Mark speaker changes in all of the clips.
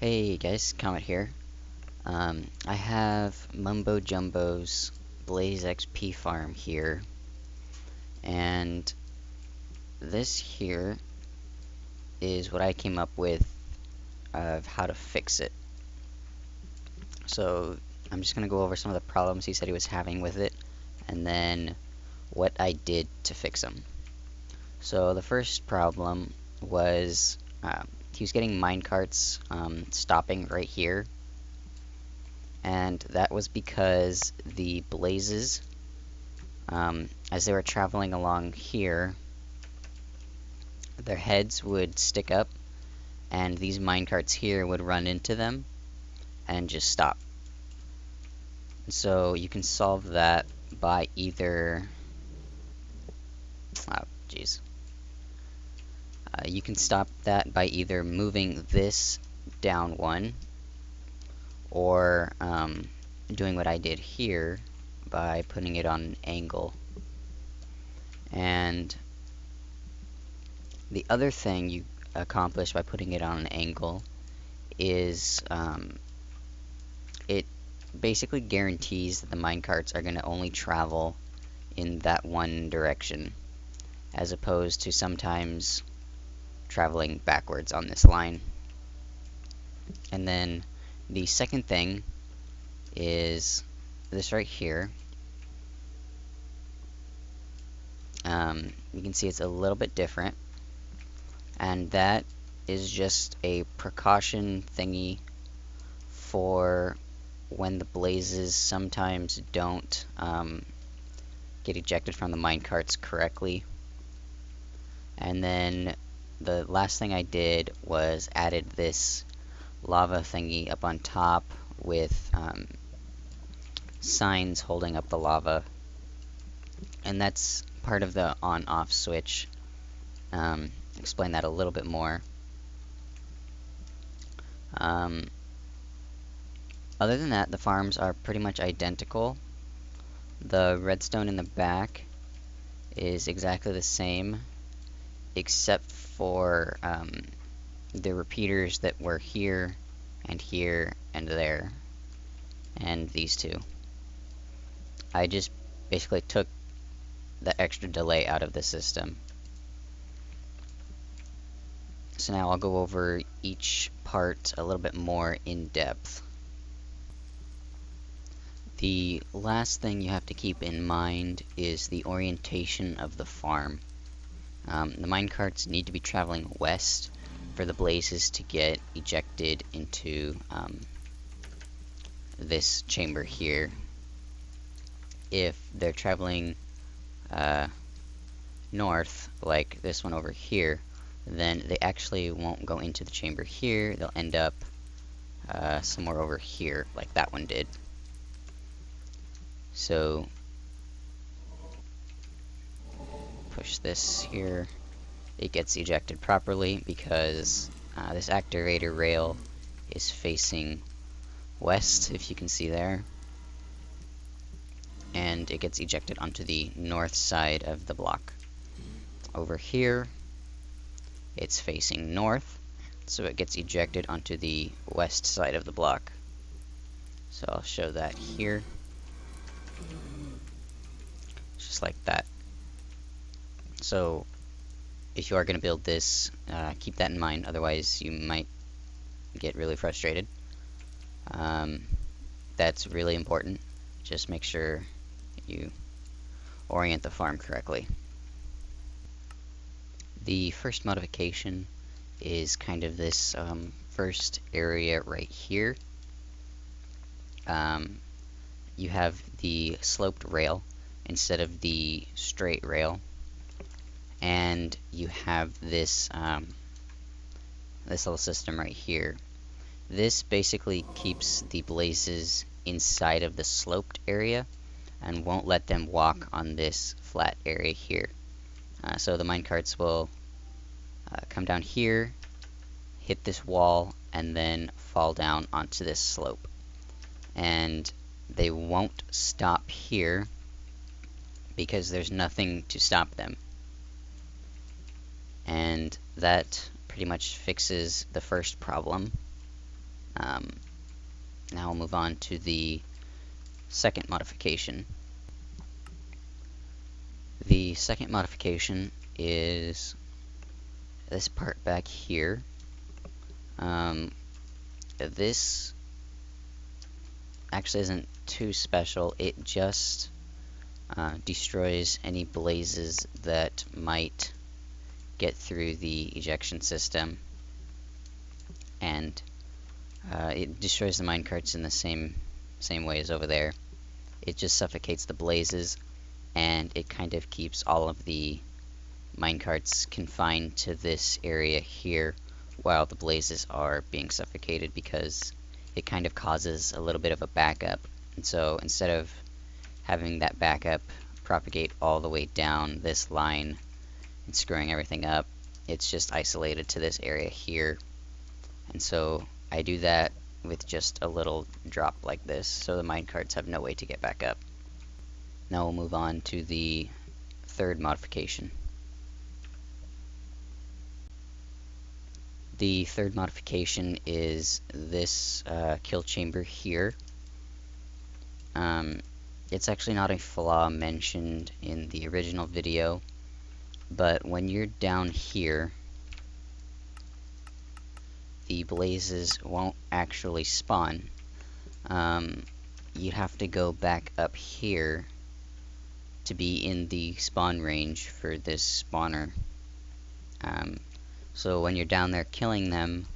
Speaker 1: Hey guys, Comet here. I have Mumbo Jumbo's Blaze XP farm here, and this here is what I came up with of how to fix it. So I'm just gonna go over some of the problems he said he was having with it, and then what I did to fix them. So the first problem was he was getting minecarts stopping right here, and that was because the blazes as they were traveling along here, their heads would stick up, and these minecarts here would run into them and just stop. So you can solve that by either, oh jeez, you can stop that by either moving this down one, or doing what I did here by putting it on an angle. And the other thing you accomplish by putting it on an angle is it basically guarantees that the minecarts are going to only travel in that one direction, as opposed to sometimes traveling backwards on this line. And then the second thing is this right here. You can see it's a little bit different, and that is just a precaution thingy for when the blazes sometimes don't get ejected from the minecarts correctly. And then the last thing I did was added this lava thingy up on top with signs holding up the lava, and that's part of the on-off switch. Explain that a little bit more. Other than that, the farms are pretty much identical. The redstone in the back is exactly the same, except for the repeaters that were here and there, and these two. I just basically took the extra delay out of the system. So now I'll go over each part a little bit more in depth. The last thing you have to keep in mind is the orientation of the farm. The minecarts need to be traveling west for the blazes to get ejected into this chamber here. If they're traveling north, like this one over here, then they actually won't go into the chamber here. They'll end up somewhere over here, like that one did. So push this here. It gets ejected properly because this activator rail is facing west, if you can see there. And it gets ejected onto the north side of the block. Over here, it's facing north, so it gets ejected onto the west side of the block. So I'll show that here. Just like that. So if you are going to build this, keep that in mind, otherwise you might get really frustrated. That's really important. Just make sure you orient the farm correctly. The first modification is kind of this first area right here. You have the sloped rail instead of the straight rail, and you have this this little system right here. This basically keeps the blazes inside of the sloped area and won't let them walk on this flat area here. So the minecarts will come down here, hit this wall, and then fall down onto this slope. And they won't stop here because there's nothing to stop them. And that pretty much fixes the first problem. Um, Now we'll move on to the second modification. The second modification is this part back here. This actually isn't too special. It just destroys any blazes that might get through the ejection system, and it destroys the minecarts in the same way as over there. It just suffocates the blazes, and it kind of keeps all of the minecarts confined to this area here while the blazes are being suffocated, because it kind of causes a little bit of a backup. And so instead of having that backup propagate all the way down this line and screwing everything up, it's just isolated to this area here. And so I do that with just a little drop like this, so the minecarts have no way to get back up. Now we'll move on to the third modification. The third modification is this kill chamber here. It's actually not a flaw mentioned in the original video, but when you're down here, the blazes won't actually spawn. You have to go back up here to be in the spawn range for this spawner. So when you're down there killing them,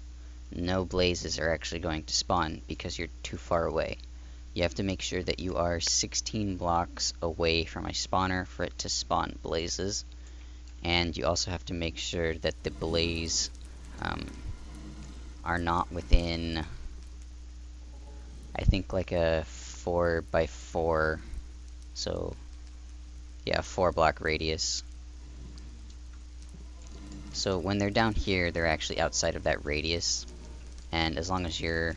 Speaker 1: no blazes are actually going to spawn because you're too far away. You have to make sure that you are 16 blocks away from a spawner for it to spawn blazes, and you also have to make sure that the blaze are not within, I think, like a 4x4, so yeah, 4-block radius. So when they're down here, they're actually outside of that radius, and as long as you're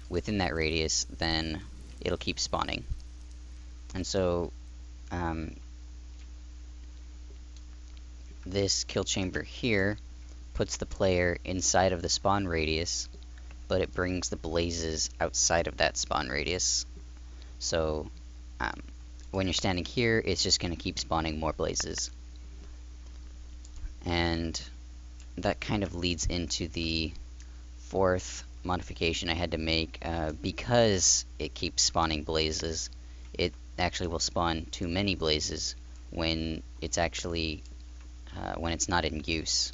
Speaker 1: within that radius, then it'll keep spawning. And so this kill chamber here puts the player inside of the spawn radius, but it brings the blazes outside of that spawn radius. So when you're standing here, it's just going to keep spawning more blazes. And that kind of leads into the fourth modification I had to make. Because it keeps spawning blazes, it actually will spawn too many blazes when it's actually when it's not in use.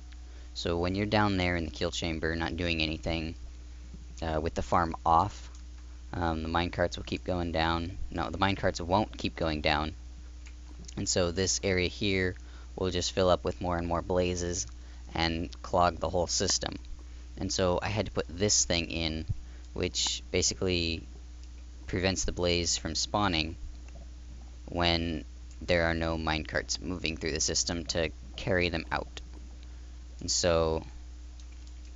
Speaker 1: So when you're down there in the kill chamber not doing anything, with the farm off, the minecarts will keep going down. No, the minecarts won't keep going down. And so this area here will just fill up with more and more blazes and clog the whole system. And so I had to put this thing in, which basically prevents the blaze from spawning when there are no minecarts moving through the system to carry them out. And so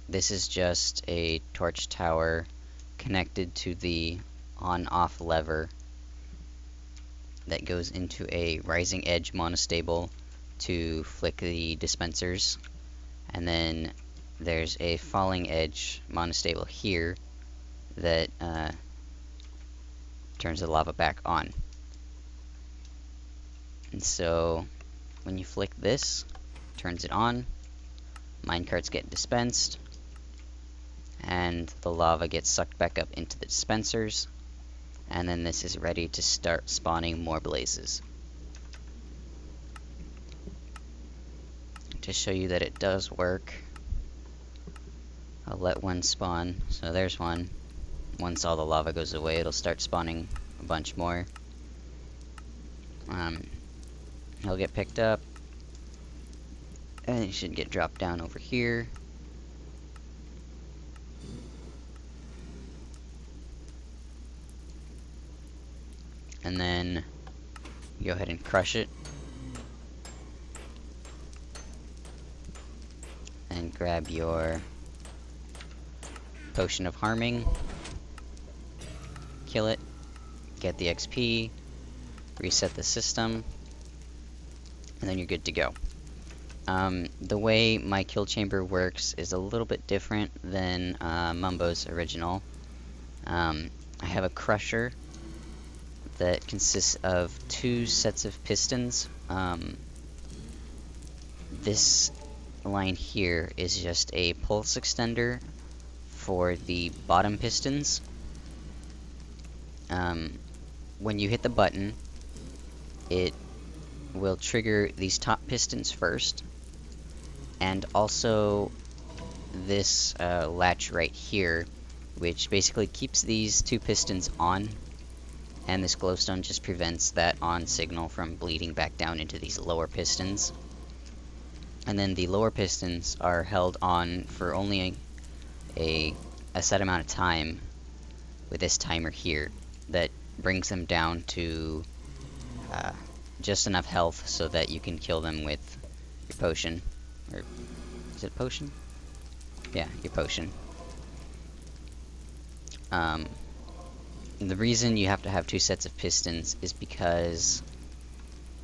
Speaker 1: this is just a torch tower connected to the on-off lever that goes into a rising edge monostable to flick the dispensers, and then there's a falling edge monostable here that turns the lava back on. And so when you flick this, turns it on, minecarts get dispensed, and the lava gets sucked back up into the dispensers, and then this is ready to start spawning more blazes. To show you that it does work, I'll let one spawn. So there's one. Once all the lava goes away, it'll start spawning a bunch more. He'll get picked up, and he should get dropped down over here. And then go ahead and crush it. And grab your potion of harming. Kill it. Get the XP. Reset the system. And then you're good to go. The way my kill chamber works is a little bit different than Mumbo's original. I have a crusher that consists of 2 sets of pistons. This line here is just a pulse extender for the bottom pistons. When you hit the button, it will trigger these top pistons first, and also this latch right here, which basically keeps these 2 pistons on, and this glowstone just prevents that on signal from bleeding back down into these lower pistons. And then the lower pistons are held on for only a set amount of time with this timer here that brings them down to just enough health so that you can kill them with your potion. Or is it potion? Yeah, your potion. The reason you have to have 2 sets of pistons is because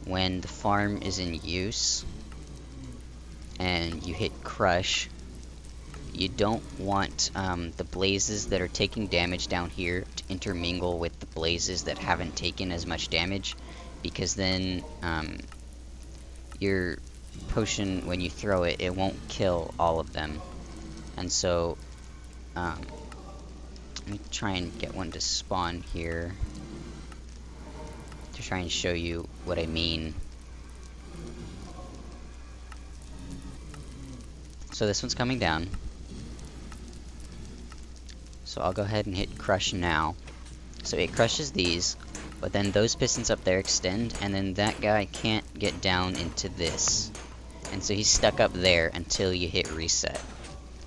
Speaker 1: when the farm is in use and you hit crush, you don't want the blazes that are taking damage down here to intermingle with the blazes that haven't taken as much damage, because then your potion, when you throw it, it won't kill all of them. And so let me try and get one to spawn here to try and show you what I mean. So this one's coming down. So I'll go ahead and hit crush now. So it crushes these, but then those pistons up there extend, and then that guy can't get down into this. And so he's stuck up there until you hit reset.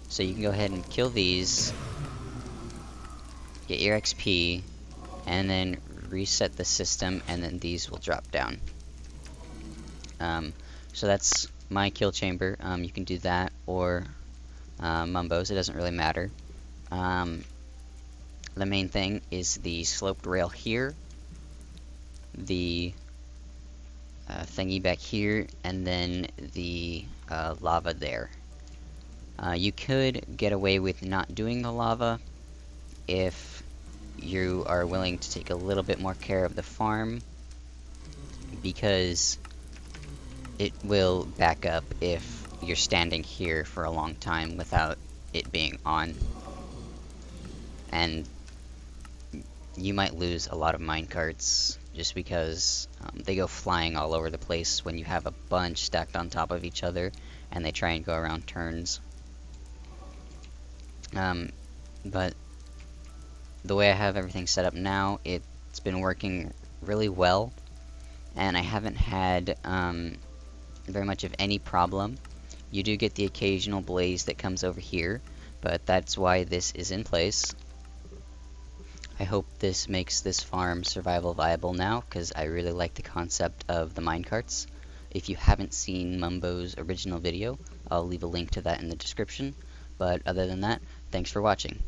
Speaker 1: So you can go ahead and kill these, get your XP, and then reset the system, and then these will drop down. So that's my kill chamber. You can do that, or Mumbo's, it doesn't really matter. The main thing is the sloped rail here, the thingy back here, and then the lava there. You could get away with not doing the lava if you are willing to take a little bit more care of the farm, because it will back up if you're standing here for a long time without it being on. And you might lose a lot of minecarts just because they go flying all over the place when you have a bunch stacked on top of each other and they try and go around turns. But the way I have everything set up now, it's been working really well, and I haven't had very much of any problem. You do get the occasional blaze that comes over here, but that's why this is in place. I hope this makes this farm survival viable now, because I really like the concept of the minecarts. If you haven't seen Mumbo's original video, I'll leave a link to that in the description. But other than that, thanks for watching.